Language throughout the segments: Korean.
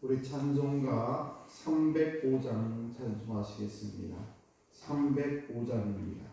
우리 찬송가 305장 찬송하시겠습니다. 305장입니다.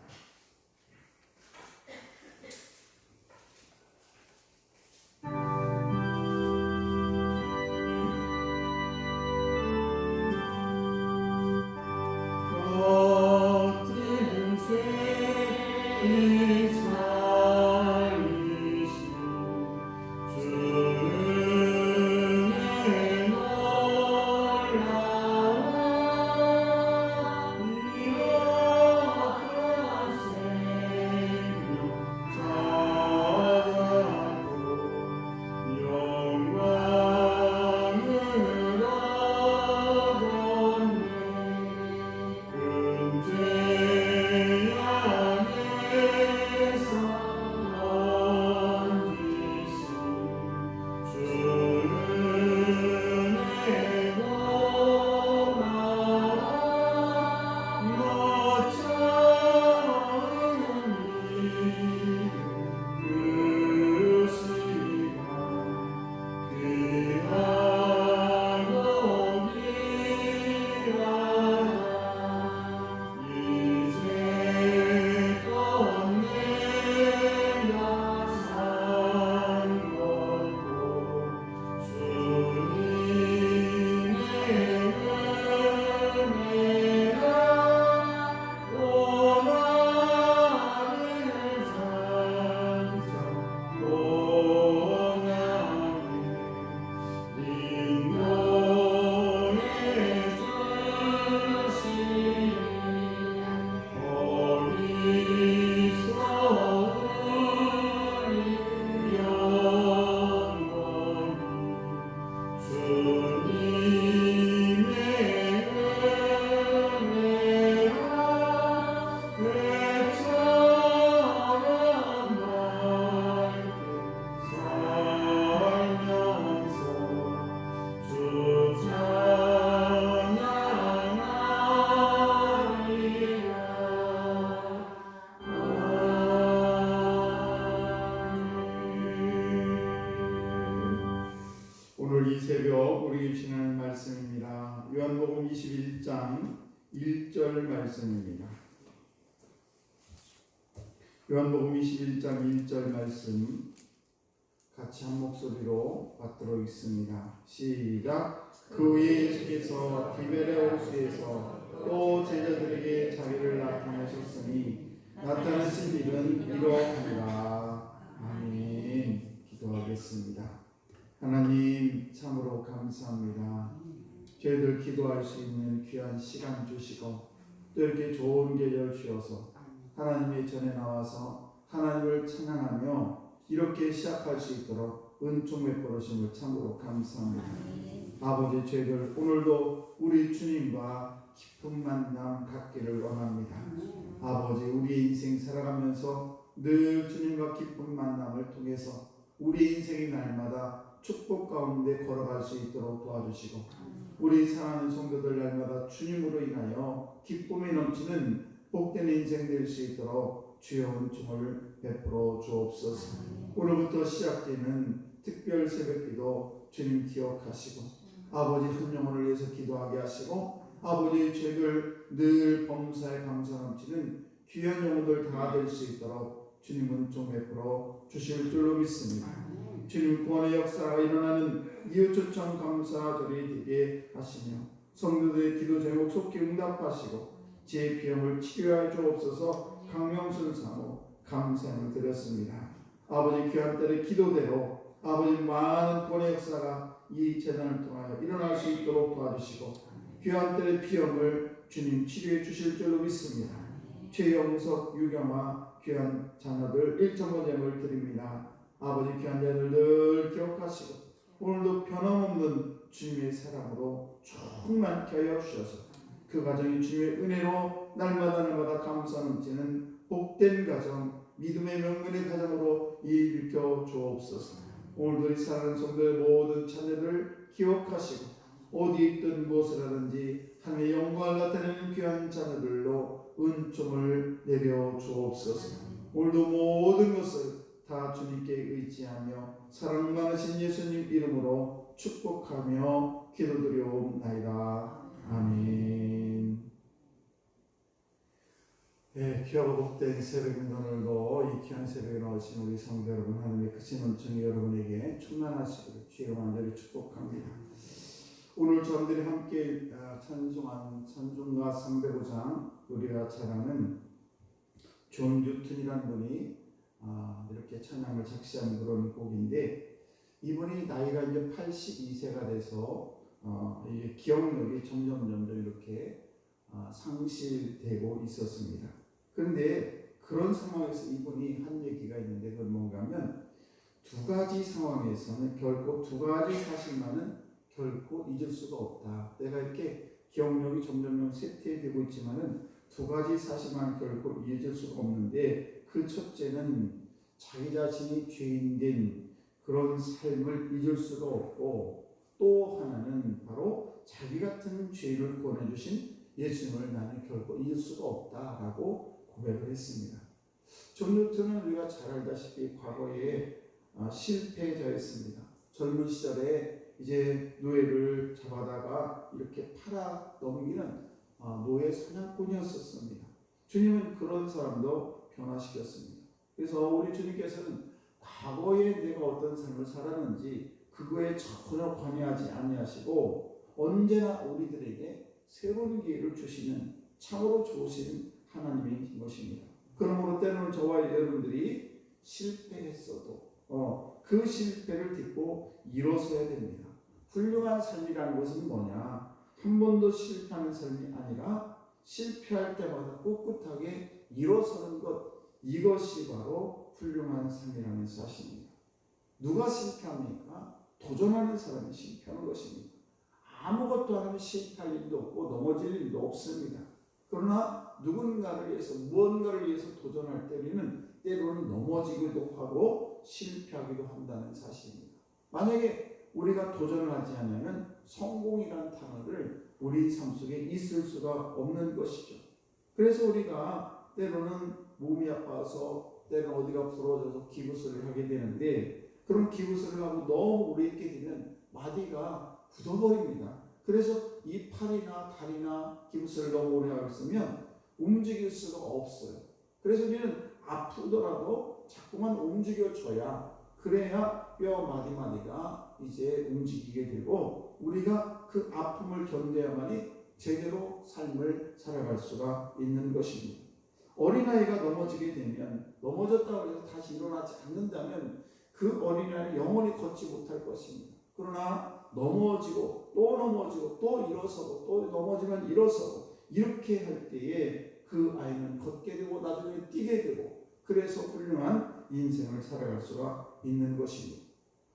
오늘 이 새벽 우리 입신하는 말씀입니다. 요한복음 21장 1절 말씀입니다. 요한복음 21장 1절 말씀 같이 한 목소리로 받도록 있습니다. 시작. 그 후에 예수께서 디베레 호수에서 또 제자들에게 자기를 나타내셨으니 나타내신 일은 이러하니라. 아멘. 기도하겠습니다. 하나님 참으로 감사합니다. 저희들 기도할 수 있는 귀한 시간 주시고 또 이렇게 좋은 계절 주셔서 하나님의 전에 나와서 하나님을 찬양하며 이렇게 시작할 수 있도록 은총 베풀으심을 참으로 감사합니다. 아버지, 저희들 오늘도 우리 주님과 깊은 만남 갖기를 원합니다. 아버지, 우리 인생 살아가면서 늘 주님과 깊은 만남을 통해서 우리 인생의 날마다 축복 가운데 걸어갈 수 있도록 도와주시고 우리 사랑하는 성도들 날마다 주님으로 인하여 기쁨이 넘치는 복된 인생 될 수 있도록 주여 은총을 베풀어 주옵소서. 오늘부터 시작되는 특별 새벽기도 주님 기억하시고 아버지 한 영혼을 위해서 기도하게 하시고 아버지 저희들 늘 범사에 감사 넘치는 귀한 영혼들 다 될 수 있도록 주님 은총 베풀어 주실 줄로 믿습니다. 주님 구원의 역사가 일어나는 이웃 초청 감사절이 되게 하시며 성도들의 기도 제목 속히 응답하시고 제 비염을 치료하여 주옵소서. 강명순 사모 감사를 드렸습니다. 아버지 귀한 때의 기도대로 아버지 많은 구원의 역사가 이 재단을 통하여 일어날 수 있도록 도와주시고 귀한 때의 비염을 주님 치료해 주실 줄로 믿습니다. 최영석 유경아 귀한 자녀들 1.5 제목을 드립니다. 아버지 귀한 자들 늘 기억하시고 오늘도 변함없는 주님의 사랑으로 충만케 하여 주셔서 그 가정이 주님의 은혜로 날마다 감사 넘치는 복된 가정, 믿음의 명문의 가정으로 일으켜 주옵소서. 오늘도 이 사랑하는 성도의 모든 자녀들을 기억하시고 어디에 있든 무엇을 하든지 하나님의 영광을 나타내는 귀한 자녀들로 은총을 내려 주옵소서. 오늘도 모든 것을 다 주님께 의지하며 사랑 많으신 예수님 이름으로 축복하며 기도드리옵나이다. 아멘. 네, 귀하고 복된 새벽인 오늘도 이 귀한 새벽에 나오신 우리 성도 여러분, 하나님의 크신 은총이 여러분에게 충만하시기를 주의 간절히 축복합니다. 오늘 저희들이 함께 찬송한 찬송가 305장, 우리가 잘 아는 존 뉴턴이라는 분이 이렇게 찬양을 작시한 그런 곡인데, 이분이 나이가 이제 82세가 돼서 이게 기억력이 점점 이렇게 상실되고 있었습니다. 그런데 그런 상황에서 이분이 한 얘기가 있는데, 그건 뭔가 하면 두 가지 상황에서는 결코 두 가지 사실만은 결코 잊을 수가 없다. 내가 이렇게 기억력이 점점 쇠퇴되고 있지만은 두 가지 사실만 결코 잊을 수가 없는데, 그 첫째는 자기 자신이 죄인된 그런 삶을 잊을 수가 없고, 또 하나는 바로 자기 같은 죄를 구원해주신 예수님을 나는 결코 잊을 수가 없다라고 고백을 했습니다. 존 뉴턴은 우리가 잘 알다시피 과거에 실패자였습니다. 젊은 시절에 이제 노예를 잡아다가 이렇게 팔아 넘기는 노예 사냥꾼이었었습니다. 주님은 그런 사람도 변화시켰습니다. 그래서 우리 주님께서는 과거에 내가 어떤 삶을 살았는지 그거에 전혀 관여하지 아니하시고 언제나 우리들에게 새로운 기회를 주시는 참으로 좋으신 하나님인 것입니다. 그러므로 때로는 저와 여러분들이 실패했어도 그 실패를 딛고 일어서야 됩니다. 훌륭한 삶이라는 것은 뭐냐? 한 번도 실패하는 삶이 아니라 실패할 때마다 꿋꿋하게 일어서는 것, 이것이 바로 훌륭한 삶이라는 사실입니다. 누가 실패합니까? 도전하는 사람이 실패하는 것입니다. 아무것도 안 하면 실패할 일도 없고 넘어질 일도 없습니다. 그러나 누군가를 위해서, 무언가를 위해서 도전할 때 우리는 때로는 넘어지기도 하고 실패하기도 한다는 사실입니다. 만약에 우리가 도전을 하지 않으면 성공이라는 단어를 우리 삶 속에 있을 수가 없는 것이죠. 그래서 우리가 때로는 몸이 아파서, 때로는 어디가 부러져서 기부스를 하게 되는데, 그런 기부스를 하고 너무 오래 있게 되면 마디가 굳어버립니다. 그래서 이 팔이나 다리나 기부스를 너무 오래 하고 있으면 움직일 수가 없어요. 그래서 우리는 아프더라도 자꾸만 움직여줘야, 그래야 뼈 마디마디가 이제 움직이게 되고 우리가 그 아픔을 견뎌야만이 제대로 삶을 살아갈 수가 있는 것입니다. 어린아이가 넘어지게 되면, 넘어졌다고 해서 다시 일어나지 않는다면 그 어린아이는 영원히 걷지 못할 것입니다. 그러나 넘어지고 또 넘어지고 또 일어서고 또 넘어지면 일어서고 이렇게 할 때에 그 아이는 걷게 되고 나중에 뛰게 되고, 그래서 훌륭한 인생을 살아갈 수가 있는 것입니다.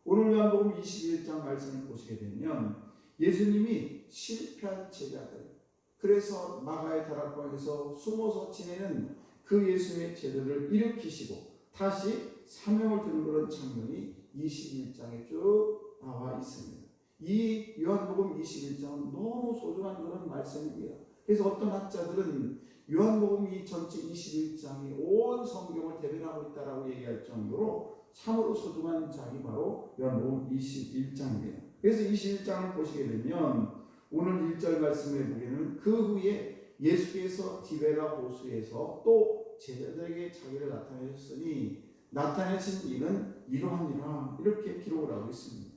오늘 요한복음 21장 말씀을 보시게 되면 예수님이 실패한 제자들, 그래서 마가의 다락방에서 숨어서 지내는 그 예수님의 제자들을 일으키시고 다시 사명을 드는 그런 장면이 21장에 쭉 나와 있습니다. 이 요한복음 21장은 너무 소중한 그런 말씀입니다. 그래서 어떤 학자들은 요한복음 이 전체 21장이 온 성경을 대변하고 있다라고 얘기할 정도로 참으로 소중한 장이 바로 요한복음 21장입니다. 그래서 21장을 보시게 되면 오늘 1절 말씀에 보기에는 그 후에 예수께서 디베라 호수에서 또 제자들에게 자기를 나타내셨으니 나타내신 이는 이러하니라, 이렇게 기록을 하고 있습니다.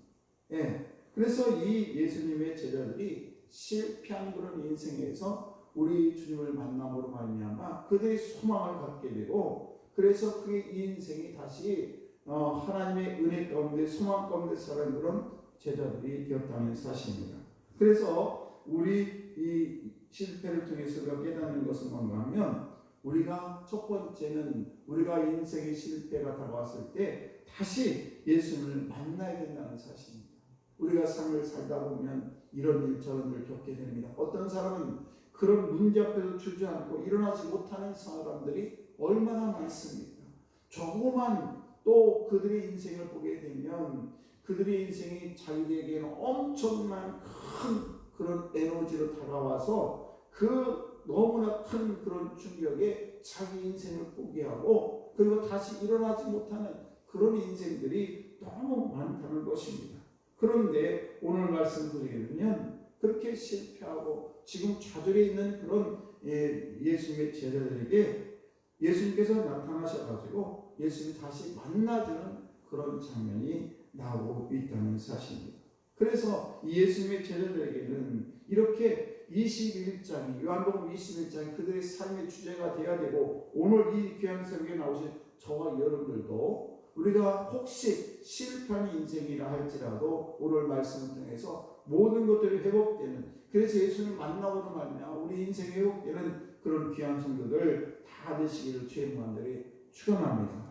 그래서 이 예수님의 제자들이 실패한 그런 인생에서 우리 주님을 만남으로 말미암아 그들이 소망을 갖게 되고, 그래서 그의 인생이 다시 하나님의 은혜 가운데 소망 가운데 살아가는 그런 제자들이 되었다는 사실입니다. 그래서 우리 이 실패를 통해서 우리가 깨닫는 것은 뭔가 하면, 우리가 첫 번째는 우리가 인생의 실패가 다가왔을 때 다시 예수님을 만나야 된다는 사실입니다. 우리가 삶을 살다 보면 이런 일 저런 일을 겪게 됩니다. 어떤 사람은 그런 문제 앞에서 주저앉고 일어나지 못하는 사람들이 얼마나 많습니까? 조그만 또 그들의 인생을 보게 되면 그들의 인생이 자기에게는 엄청난 큰 그런 에너지로 다가와서 그 너무나 큰 그런 충격에 자기 인생을 포기하고 그리고 다시 일어나지 못하는 그런 인생들이 너무 많다는 것입니다. 그런데 오늘 말씀 드리게 되면 그렇게 실패하고 지금 좌절해 있는 그런 예수님의 제자들에게 예수님께서 나타나셔가지고 예수님이 다시 만나주는 그런 장면이 나오고 있다는 사실입니다. 그래서 이 예수님의 제자들에게는 이렇게 21장이 요한복음 21장이 그들의 삶의 주제가 되어야 되고 오늘 이 귀한 새벽에 나오신 저와 여러분들도 우리가 혹시 실패한 인생이라 할지라도 오늘 말씀을 통해서 모든 것들이 회복되는 그래서 예수님을 만나고도 말이냐 우리 인생이 회복되는 그런 귀한 성도들 다 되시기를 주의 무한대로 축원합니다.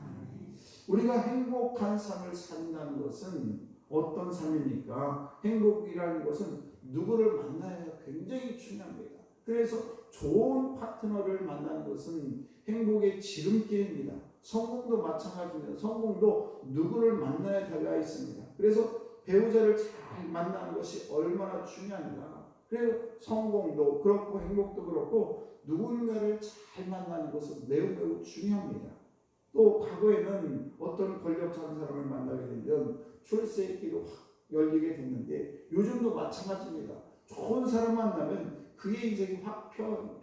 우리가 행복한 삶을 산다는 것은 어떤 삶입니까? 행복이라는 것은 누구를 만나야 굉장히 중요합니다. 그래서 좋은 파트너를 만나는 것은 행복의 지름길입니다. 성공도 마찬가지입니다. 성공도 누구를 만나야 달라 있습니다. 그래서 배우자를 잘 만나는 것이 얼마나 중요한가. 그래서 성공도 그렇고 행복도 그렇고 누군가를 잘 만나는 것은 매우 중요합니다. 또 과거에는 어떤 권력자인 사람을 만나게 되면 출세의 길이 확 열리게 됐는데 요즘도 마찬가지입니다. 좋은 사람 만나면 그의 인생이 확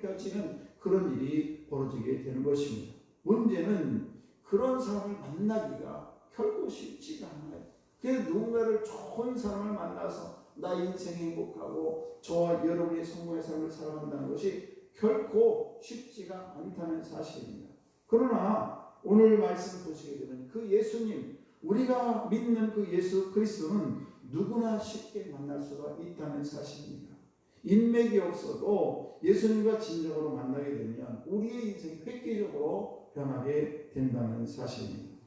펴지는 그런 일이 벌어지게 되는 것입니다. 문제는 그런 사람을 만나기가 결코 쉽지가 않아요. 그래서 누군가를 좋은 사람을 만나서 나 인생 행복하고 저와 여러분의 성공의 삶을 살아간다는 것이 결코 쉽지가 않다는 사실입니다. 그러나 오늘 말씀 보시게 되면 그 예수님, 우리가 믿는 그 예수 그리스도는 누구나 쉽게 만날 수가 있다는 사실입니다. 인맥이 없어도 예수님과 진정으로 만나게 되면 우리의 인생이 획기적으로 변하게 된다는 사실입니다.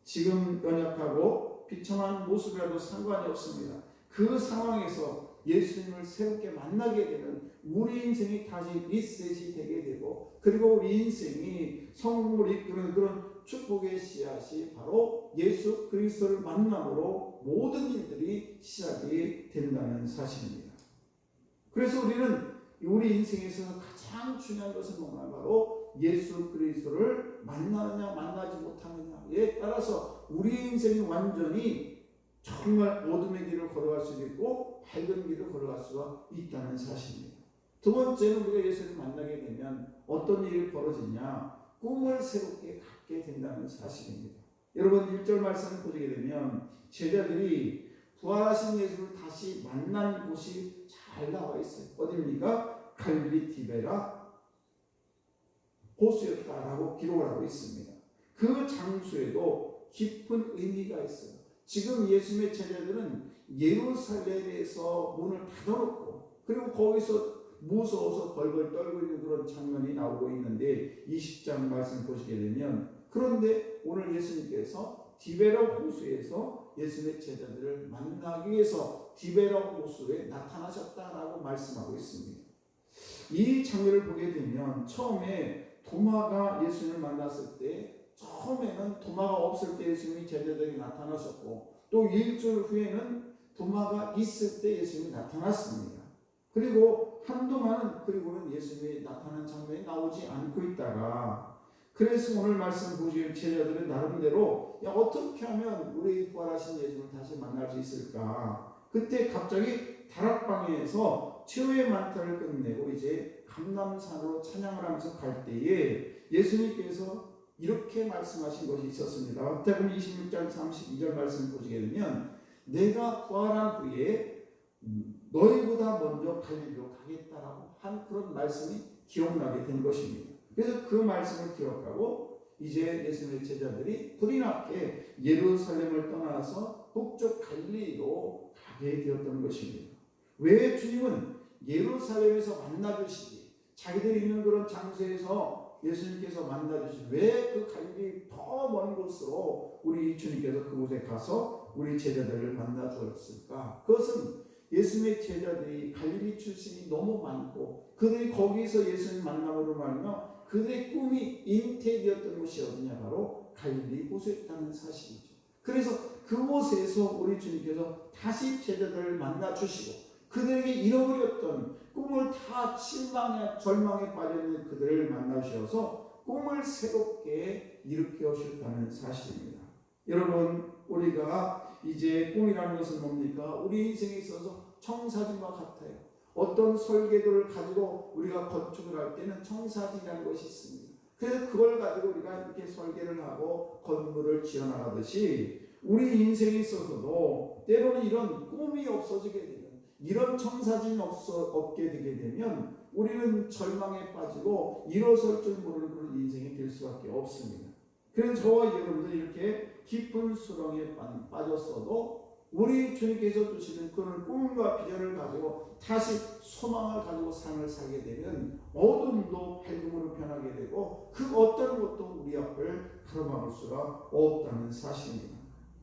지금 연약하고 비참한 모습이라도 상관이 없습니다. 그 상황에서 예수님을 새롭게 만나게 되면 우리 인생이 다시 리셋이 되게 되고 그리고 우리 인생이 성공을 이끄는 그런 축복의 씨앗이 바로 예수 그리스도를 만남으로 모든 일들이 시작이 된다는 사실입니다. 그래서 우리는 우리 인생에서 가장 중요한 것은 뭔가 바로 예수 그리스도를 만나느냐 만나지 못하느냐에 따라서 우리 인생이 완전히 정말 어둠의 길을 걸어갈 수 있고 밝은 길을 걸어갈 수가 있다는 사실입니다. 두 번째는 우리가 예수를 만나게 되면 어떤 일이 벌어지냐 꿈을 새롭게 갖게 된다는 사실입니다. 여러분 1절 말씀을 보게 되면 제자들이 부활하신 예수를 다시 만난 곳이 잘 나와 있어요. 어디입니까? 갈릴리 디베라 호수였다라고 기록을 하고 있습니다. 그 장소에도 깊은 의미가 있어요. 지금 예수님의 제자들은 예루살렘에서 문을 닫아놓고 그리고 거기서 무서워서 벌벌 떨고 있는 그런 장면이 나오고 있는데 20장 말씀 보시게 되면 그런데 오늘 예수님께서 디베라 호수에서 예수님의 제자들을 만나기 위해서 디베라 호수에 나타나셨다라고 말씀하고 있습니다. 이 장면을 보게 되면 처음에 도마가 예수님을 만났을 때 처음에는 도마가 없을 때 예수님이 제자들에게 나타나셨고 또 일주일 후에는 도마가 있을 때 예수님이 나타났습니다. 그리고 한동안은 그리고는 예수님이 나타난 장면이 나오지 않고 있다가 그래서 오늘 말씀 보시면 제자들은 나름대로 어떻게 하면 우리 부활하신 예수님을 다시 만날 수 있을까 그때 갑자기 다락방에서 최후의 만타를 끝내고 이제 감람산으로 찬양을 하면서 갈 때에 예수님께서 이렇게 말씀하신 것이 있었습니다. 마태복음 26장 32절 말씀 보시게 되면 내가 부활한 후에 너희보다 먼저 갈릴리로 가겠다라고 한 그런 말씀이 기억나게 된 것입니다. 그래서 그 말씀을 기억하고 이제 예수님의 제자들이 불이 나게 예루살렘을 떠나서 북쪽 갈릴리로 가게 되었던 것입니다. 왜 주님은 예루살렘에서 만나주시기 자기들이 있는 그런 장소에서 예수님께서 만나주시기 왜 그 갈릴리 더 먼 곳으로 우리 주님께서 그곳에 가서 우리 제자들을 만나주었을까? 그것은 예수님의 제자들이 갈릴리 출신이 너무 많고 그들이 거기서 예수님 만남으로 말하며 그들의 꿈이 잉태되었던 곳이 어디냐 바로 갈릴리 호수였다는 사실이죠. 그래서 그곳에서 우리 주님께서 다시 제자들을 만나주시고 그들에게 잃어버렸던 꿈을 다 실망에 절망에 빠져있는 그들을 만나주셔서 꿈을 새롭게 일으켜 주셨다는 사실입니다. 여러분 우리가 이제 꿈이라는 것은 뭡니까? 우리 인생에 있어서 청사진과 같아요. 어떤 설계도를 가지고 우리가 건축을 할 때는 청사진이라는 것이 있습니다. 그래서 그걸 가지고 우리가 이렇게 설계를 하고 건물을 지어나가듯이 우리 인생에 있어서도 때로는 이런 꿈이 없어지게 되면, 이런 청사진이 없게 되게 되면 우리는 절망에 빠지고 일어설 줄 모르는 그런 인생이 될 수밖에 없습니다. 그래서 저와 여러분들이 이렇게 깊은 수렁에 빠졌어도 우리 주님께서 주시는 그런 꿈과 비전을 가지고 다시 소망을 가지고 삶을 살게 되면 어둠도 밝음으로 변하게 되고 그 어떤 것도 우리 앞을 가로막을 수가 없다는 사실입니다.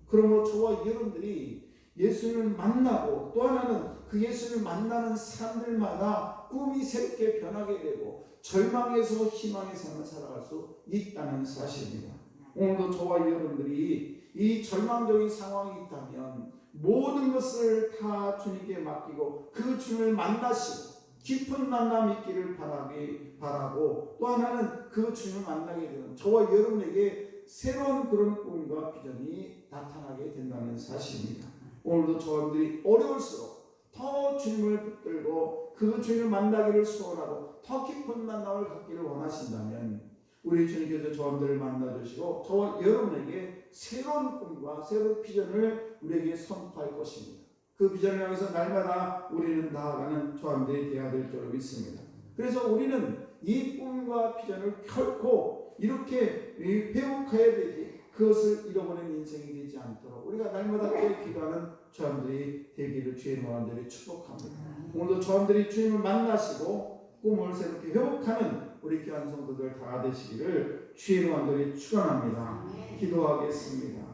그러므로 저와 여러분들이 예수님을 만나고 또 하나는 그 예수님을 만나는 사람들마다 꿈이 새롭게 변하게 되고 절망에서 희망의 삶을 살아갈 수 있다는 사실입니다. 오늘도 저와 여러분들이 이 절망적인 상황이 있다면 모든 것을 다 주님께 맡기고 그 주님을 만나시고 깊은 만남 있기를 바라고 또 하나는 그 주님을 만나게 되는 저와 여러분에게 새로운 그런 꿈과 비전이 나타나게 된다는 사실입니다. 오늘도 저분들이 어려울수록 더 주님을 붙들고 그 주님을 만나기를 소원하고 더 깊은 만남을 갖기를 원하신다면 우리 주님께서 저분들을 만나주시고 저와 여러분에게 새로운 꿈과 새로운 비전을 우리에게 선포할 것입니다. 그 비전을 향해서 날마다 우리는 나아가는 저분들이 되어야 될 줄 믿습니다. 그래서 우리는 이 꿈과 비전을 결코 이렇게 회복해야 되지 그것을 잃어버린 인생이 되지 않도록 우리가 날마다 기도하는 저분들이 되기를 주의 노안들이 축복합니다. 오늘도 저분들이 주님을 만나시고 꿈을 새롭게 회복하는 우리 귀한 성도들 다 되시기를 주의 노안들이 축원합니다. 기도하겠습니다.